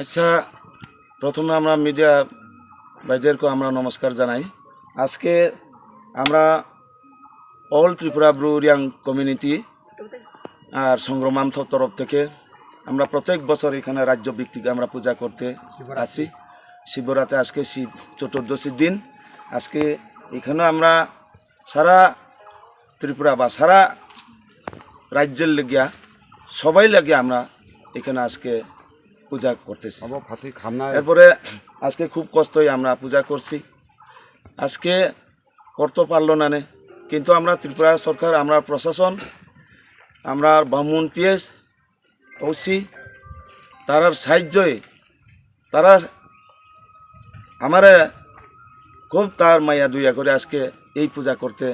আচ্ছা, প্রথমে আমরা মিডিয়া ভাইদেরকে আমরা নমস্কার জানাই। আজকে আমরা অল ত্রিপুরা ব্রু রিয়াং কমিউনিটি আর সংগ্রাম তরফ থেকে আমরা প্রত্যেক বছর এখানে রাজ্য ভিত্তিক আমরা পূজা করতে আসি। শিবরাত্রি আজকে শিব চতুর্দশীর দিন। আজকে এখানে আমরা সারা ত্রিপুরা বা সারা রাজ্যের লাগিয়া সবাই লাগিয়ে আমরা এখানে আজকে পূজা করতেছি। এরপরে আজকে খুব কষ্টই আমরা পূজা করছি। আজকে করতে পারলো না, কিন্তু আমরা ত্রিপুরা সরকার, আমরা প্রশাসন, আমরা বামুন পিএস ওসি তারার সাহায্যে তারা আমারে খুব তার মায়া দুইয়া করে আজকে এই পূজা করতে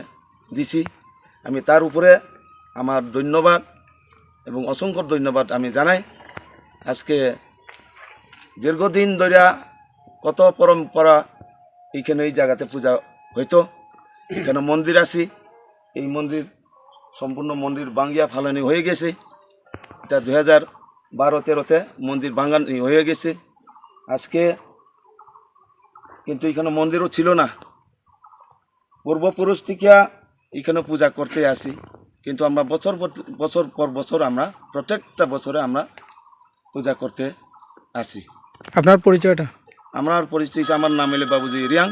দিছি। আমি তার উপরে আমার ধন্যবাদ এবং অসংখ্য ধন্যবাদ আমি জানাই। আজকে দীর্ঘদিন ধরিয়া কত পরম্পরা এইখানে এই জায়গাতে পূজা হইতো। এখানে মন্দির আছি, এই মন্দির সম্পূর্ণ মন্দির ভাঙ্গিয়া ফালানি হয়ে গেছে। এটা 2012-13-তে মন্দির ভাঙানি হয়ে গেছে। আজকে কিন্তু এখানে মন্দিরও ছিল না। পূর্বপুরুষ থেকে এখানে পূজা করতে আসি, কিন্তু আমরা বছর পর বছর আমরা প্রত্যেকটা বছরে আমরা পূজা করতে আসি। আপনার পরিচয়টা? আমার পরিচয়, আমার নাম হলো বাবুজি রিয়াং।